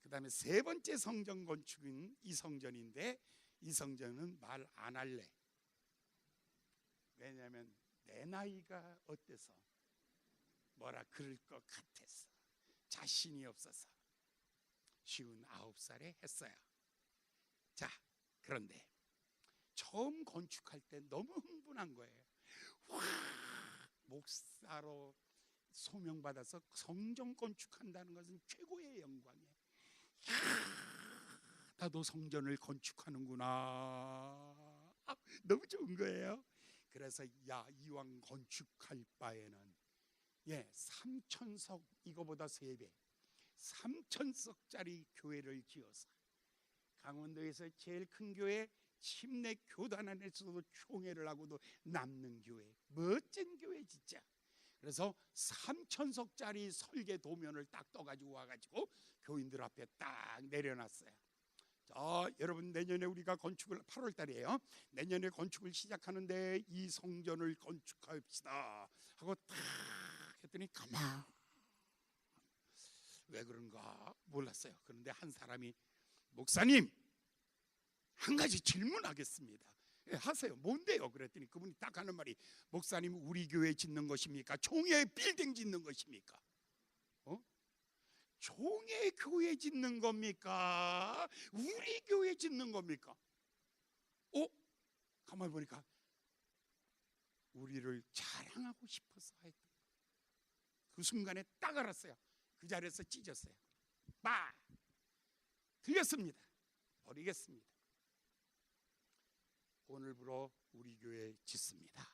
그 다음에 세 번째 성전 건축은 이 성전인데 이 성전은 말 안 할래. 왜냐하면 내 나이가 어때서 뭐라 그럴 것 같아서 자신이 없어서 59살에 했어요. 자, 그런데 처음 건축할 때 너무 흥분한 거예요. 와, 목사로 소명받아서 성전 건축한다는 것은 최고의 영광이에요. 나도 성전을 건축하는구나. 너무 좋은 거예요. 그래서 야, 이왕 건축할 바에는 3,000석, 이거보다 3배 3,000석짜리 교회를 지어서 강원도에서 제일 큰 교회 침례 교단 안에서도 총회를 하고도 남는 교회, 멋진 교회 진짜. 그래서 3,000석짜리 설계 도면을 딱 떠가지고 와가지고 교인들 앞에 딱 내려놨어요. 자, 여러분, 내년에 우리가 건축을 8월 달이에요. 내년에 건축을 시작하는데 이 성전을 건축합시다 하고 딱 했더니 가만, 왜 그런가 몰랐어요. 그런데 한 사람이 목사님, 한 가지 질문하겠습니다. 하세요. 뭔데요? 그랬더니 그분이 딱 하는 말이, 목사님, 우리 교회 짓는 것입니까? 종의 빌딩 짓는 것입니까? 종의 교회 짓는 겁니까? 우리 교회 짓는 겁니까? 가만히 보니까 우리를 자랑하고 싶어서 했던, 그 순간에 딱 알았어요. 그 자리에서 찢었어요. 빠! 틀렸습니다. 버리겠습니다. 오늘부로 우리 교회 짓습니다.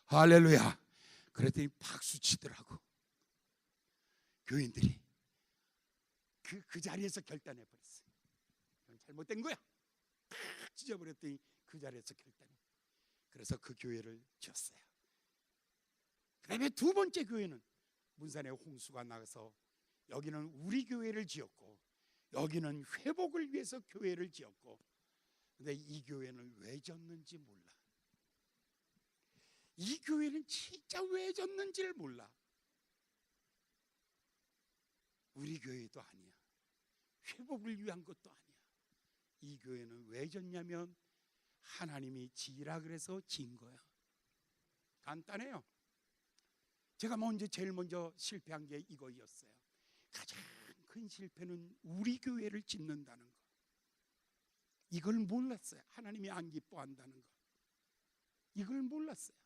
할렐루야. 그랬더니 박수 치더라고. 교인들이 그 자리에서 결단해 버렸어요. 이건 잘못된 거야. 팍 찢어버렸더니 그 자리에서 결단해. 그래서 그 교회를 지었어요. 그다음에 두 번째 교회는 문산에 홍수가 나서 여기는 우리 교회를 지었고 여기는 회복을 위해서 교회를 지었고, 근데 이 교회는 왜 졌는지 몰라. 이 교회는 진짜 왜 졌는지를 몰라. 우리 교회도 아니야. 회복을 위한 것도 아니야. 이 교회는 왜 졌냐면 하나님이 지라 그래서 진 거야. 간단해요. 제가 제일 먼저 실패한 게 이거였어요. 가장 큰 실패는 우리 교회를 짓는다는 거. 이걸 몰랐어요. 하나님이 안 기뻐한다는 거. 이걸 몰랐어요.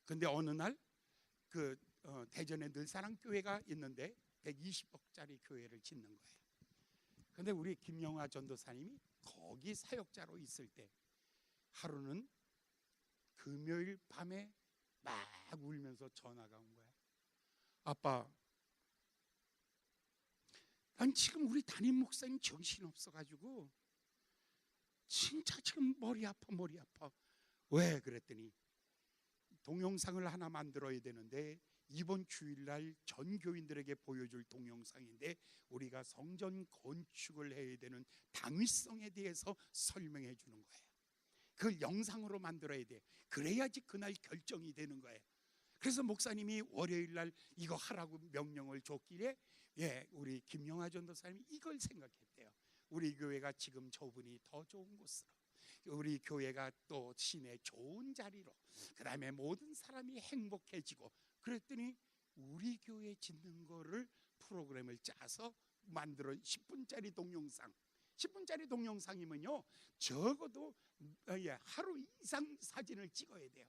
근데 어느 날 대전에 늘사랑교회가 있는데 120억짜리 교회를 짓는 거예요. 근데 우리 김영화 전도사님이 거기 사역자로 있을 때 하루는 금요일 밤에 막 울면서 전화가 온 거야. 아빠, 난 지금 우리 담임 목사님 정신없어가지고 진짜 지금 머리 아파. 왜? 그랬더니 동영상을 하나 만들어야 되는데 이번 주일날 전 교인들에게 보여줄 동영상인데 우리가 성전 건축을 해야 되는 당위성에 대해서 설명해 주는 거예요. 그걸 영상으로 만들어야 돼. 그래야지 그날 결정이 되는 거예요. 그래서 목사님이 월요일날 이거 하라고 명령을 줬길래 우리 김영하 전도사님이 이걸 생각했대요. 우리 교회가 지금 저분이 더 좋은 곳으로, 우리 교회가 또 시내 좋은 자리로, 그 다음에 모든 사람이 행복해지고, 그랬더니 우리 교회 짓는 거를 프로그램을 짜서 만들어 10분짜리 동영상. 10분짜리 동영상이면요 적어도 하루 이상 사진을 찍어야 돼요.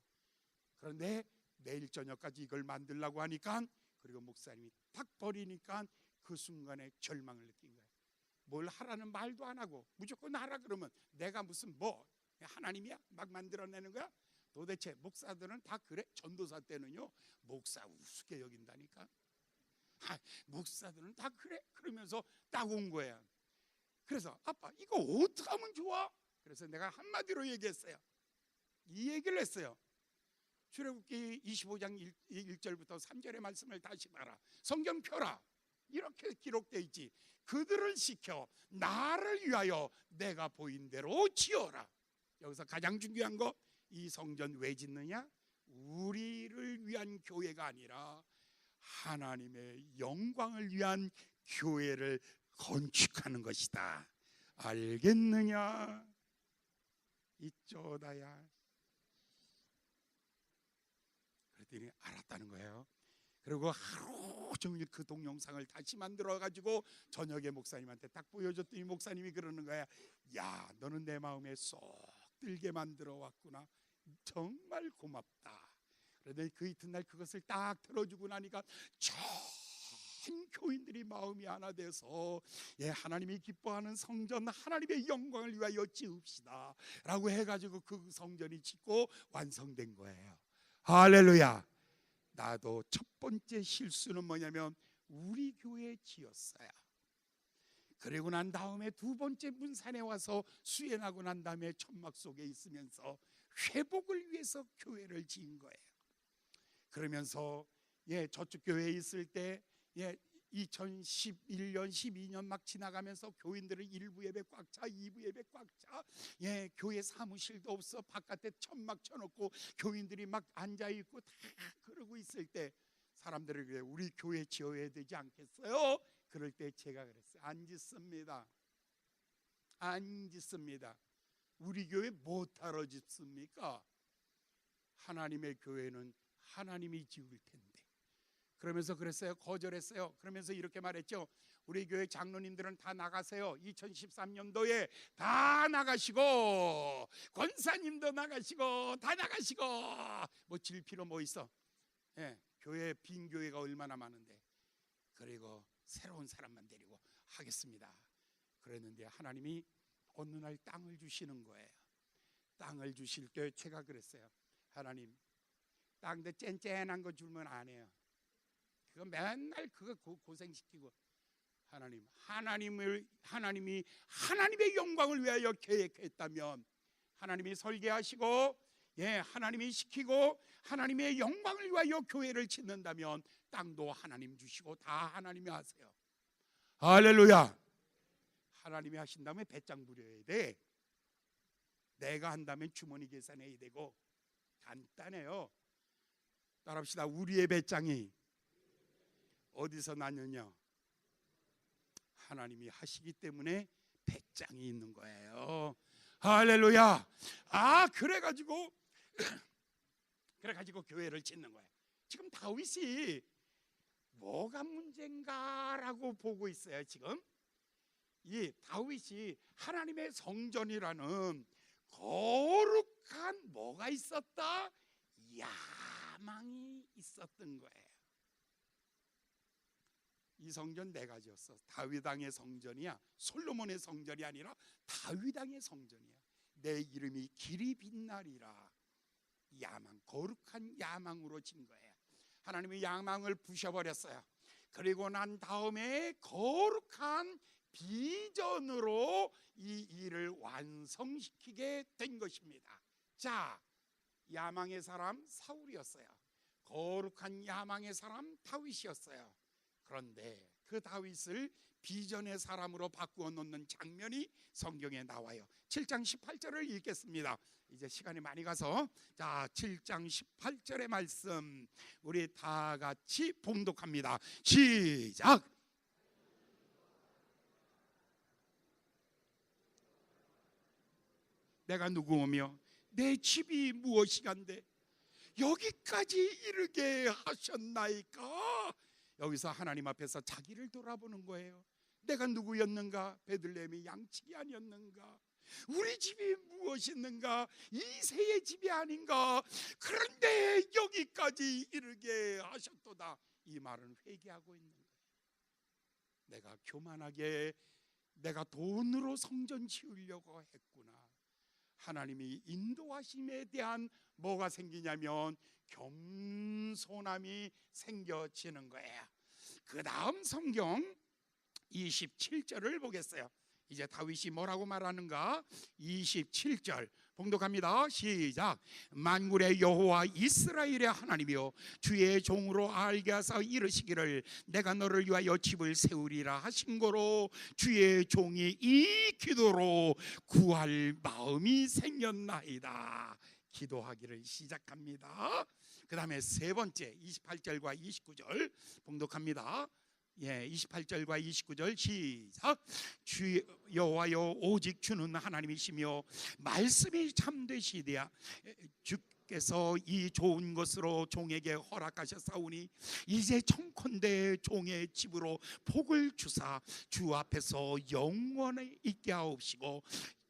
그런데 내일 저녁까지 이걸 만들려고 하니까, 그리고 목사님이 딱 버리니까 그 순간에 절망을 느낀 거예요. 뭘 하라는 말도 안 하고 무조건 하라 그러면 내가 무슨 하나님이야? 막 만들어내는 거야? 도대체 목사들은 다 그래? 전도사 때는요 목사 우습게 여긴다니까. 목사들은 다 그래? 그러면서 딱 온 거야. 그래서 아빠, 이거 어떻게 하면 좋아? 그래서 내가 한마디로 얘기했어요. 이 얘기를 했어요. 출애굽기 25장 1절부터 3절의 말씀을 다시 봐라. 성경 펴라. 이렇게 기록되어 있지. 그들을 시켜 나를 위하여 내가 보인 대로 지어라. 여기서 가장 중요한 거, 이 성전 왜 짓느냐? 우리를 위한 교회가 아니라 하나님의 영광을 위한 교회를 건축하는 것이다. 알겠느냐? 이쪼다야. 있었다는 거예요. 그리고 하루 종일 그 동영상을 다시 만들어 가지고 저녁에 목사님한테 딱 보여줬더니 목사님이 그러는 거야. 야, 너는 내 마음에 쏙 들게 만들어 왔구나. 정말 고맙다. 그런데 그 이튿날 그것을 딱 들어주고 나니까 전 교인들이 마음이 하나 돼서 하나님이 기뻐하는 성전, 하나님의 영광을 위하여 지읍시다 라고 해가지고 그 성전이 짓고 완성된 거예요. 할렐루야. 나도 첫 번째 실수는 뭐냐면 우리 교회에 지었어요. 그리고 난 다음에 두 번째 문산에 와서 수행하고 난 다음에 천막 속에 있으면서 회복을 위해서 교회를 지은 거예요. 그러면서 저쪽 교회에 있을 때 2011년 12년 막 지나가면서 교인들은 1부 예배 꽉 차, 2부 예배 꽉 차. 교회 사무실도 없어. 바깥에 천막 쳐놓고 교인들이 막 앉아있고 다 그러고 있을 때 사람들에게 우리 교회 지어야 되지 않겠어요? 그럴 때 제가 그랬어요. 안 짓습니다. 안 짓습니다. 우리 교회 못하러 짓습니까? 하나님의 교회는 하나님이 지을 텐데. 그러면서 그랬어요. 거절했어요. 그러면서 이렇게 말했죠. 우리 교회 장로님들은 다 나가세요. 2013년도에 다 나가시고 권사님도 나가시고 다 나가시고 뭐 질 필요 뭐 있어. 교회 빈 교회가 얼마나 많은데. 그리고 새로운 사람만 데리고 하겠습니다. 그랬는데 하나님이 어느 날 땅을 주시는 거예요. 땅을 주실 때 제가 그랬어요. 하나님, 땅도 쨍쨍한 거 주면 안 해요. 그거 맨날 그거 고생시키고 하나님이 하나님의 영광을 위하여 계획했다면 하나님이 설계하시고 하나님이 시키고 하나님의 영광을 위하여 교회를 짓는다면 땅도 하나님 주시고 다 하나님이 하세요. 할렐루야. 하나님이 하신다면 배짱 부려야 돼. 내가 한다면 주머니 계산해야 되고 간단해요. 따라합시다. 우리의 배짱이 어디서 나느냐? 하나님이 하시기 때문에 배짱이 있는 거예요. 할렐루야. 그래가지고 교회를 짓는 거예요. 지금 다윗이 뭐가 문제인가라고 보고 있어요. 지금 이 다윗이 하나님의 성전이라는 거룩한 뭐가 있었다? 야망이 있었던 거예요. 이 성전 내가 지었어. 다윗 왕의 성전이야. 솔로몬의 성전이 아니라 다윗 왕의 성전이야. 내 이름이 길이 빛나리라. 야망, 거룩한 야망으로 진 거예요. 하나님이 야망을 부셔버렸어요. 그리고 난 다음에 거룩한 비전으로 이 일을 완성시키게 된 것입니다. 자, 야망의 사람 사울이었어요. 거룩한 야망의 사람 다윗이었어요. 그런데 그 다윗을 비전의 사람으로 바꾸어 놓는 장면이 성경에 나와요. 7장 18절을 읽겠습니다. 이제 시간이 많이 가서 자 7장 18절의 말씀 우리 다 같이 봉독합니다. 시작. 내가 누구오며 내 집이 무엇이간데 여기까지 이르게 하셨나이까. 여기서 하나님 앞에서 자기를 돌아보는 거예요. 내가 누구였는가? 베들레헴이 양치기 아니었는가? 우리 집이 무엇이었는가? 이새의 집이 아닌가? 그런데 여기까지 이르게 하셨도다. 이 말은 회개하고 있는 거예요. 내가 교만하게 내가 돈으로 성전 지으려고 했구나. 하나님이 인도하심에 대한 뭐가 생기냐면 겸손함이 생겨지는 거예요. 그 다음 성경 27절을 보겠어요. 이제 다윗이 뭐라고 말하는가? 27절 봉독합니다. 시작. 만군의 여호와 이스라엘의 하나님이여 주의 종으로 알게 하사 이르시기를 내가 너를 위하여 집을 세우리라 하신 거로 주의 종이 이 기도로 구할 마음이 생겼나이다. 기도하기를 시작합니다. 그 다음에 세 번째 28절과 29절 봉독합니다. 28절과 29절 시작. 주 여호와여 오직 주는 하나님이시며 말씀이 참되시되야 주께서 이 좋은 것으로 종에게 허락하셨사오니 이제 청컨대 종의 집으로 복을 주사 주 앞에서 영원히 있게 하옵시고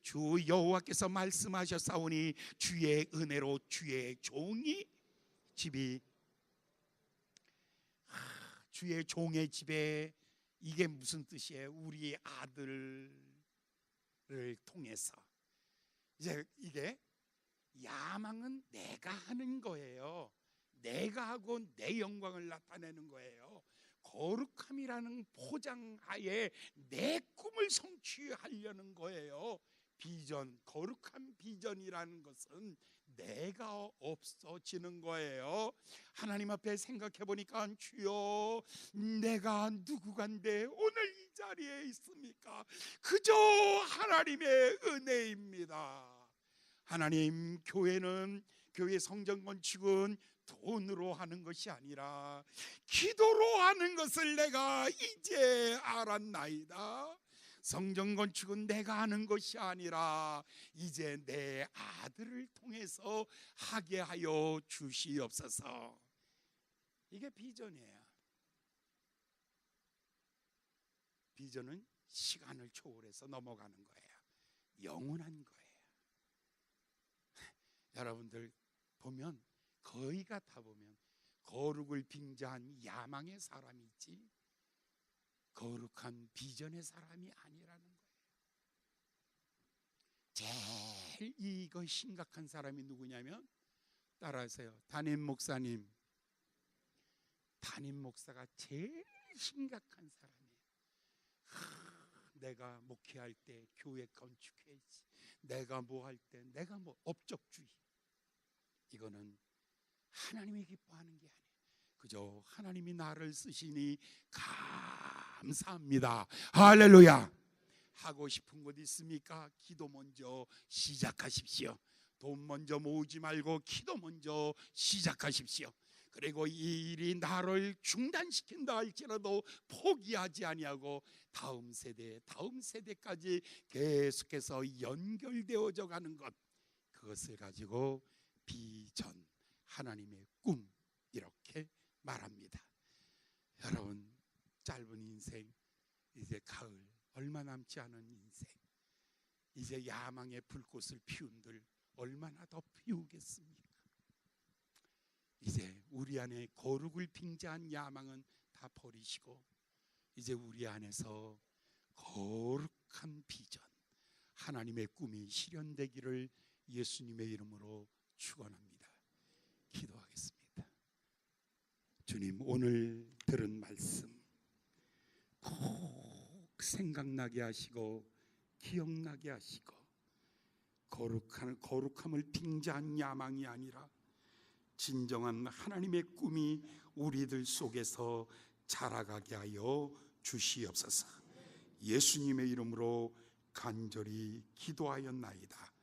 주 여호와께서 말씀하셨사오니 주의 은혜로 주의 종이 집이 주의 종의 집에 이게 무슨 뜻이에요? 우리 아들을 통해서 이제 이게 야망은 내가 하는 거예요. 내가 하고 내 영광을 나타내는 거예요. 거룩함이라는 포장하에 내 꿈을 성취하려는 거예요. 비전, 거룩한 비전이라는 것은 내가 없어지는 거예요. 하나님 앞에 생각해 보니까 주여 내가 누구간데 오늘 이 자리에 있습니까? 그저 하나님의 은혜입니다. 하나님, 교회는 교회 성전 건축은 돈으로 하는 것이 아니라 기도로 하는 것을 내가 이제 알았나이다. 성전 건축은 내가 하는 것이 아니라 이제 내 아들을 통해서 하게 하여 주시옵소서. 이게 비전이에요. 비전은 시간을 초월해서 넘어가는 거예요. 영원한 거예요. 여러분들 보면 거의가 다 보면 거룩을 빙자한 야망의 사람이 있지 거룩한 비전의 사람이 아니라는 거예요. 제일 이거 심각한 사람이 누구냐면 따라하세요. 담임 목사님. 담임 목사가 제일 심각한 사람이에요. 내가 목회할 때 교회 건축해야지. 내가 뭐 할 때 내가 뭐 업적주의. 이거는 하나님이 기뻐하는 게 아니에요. 그저 하나님이 나를 쓰시니 감사합니다. 할렐루야. 하고 싶은 것 있습니까? 기도 먼저 시작하십시오. 돈 먼저 모으지 말고 기도 먼저 시작하십시오. 그리고 이 일이 나를 중단시킨다 할지라도 포기하지 아니하고 다음 세대까지 계속해서 연결되어져 가는 것, 그것을 가지고 비전, 하나님의 꿈 이렇게 말합니다. 여러분, 짧은 인생, 이제 가을 얼마 남지 않은 인생, 이제 야망의 불꽃을 피운들 얼마나 더 피우겠습니까? 이제 우리 안에 거룩을 빙자한 야망은 다 버리시고 이제 우리 안에서 거룩한 비전, 하나님의 꿈이 실현되기를 예수님의 이름으로 축원합니다. 기도하겠습니다. 주님, 오늘 들은 말씀 꼭 생각나게 하시고 기억나게 하시고 거룩함을 빙자한 야망이 아니라 진정한 하나님의 꿈이 우리들 속에서 자라가게 하여 주시옵소서. 예수님의 이름으로 간절히 기도하였나이다.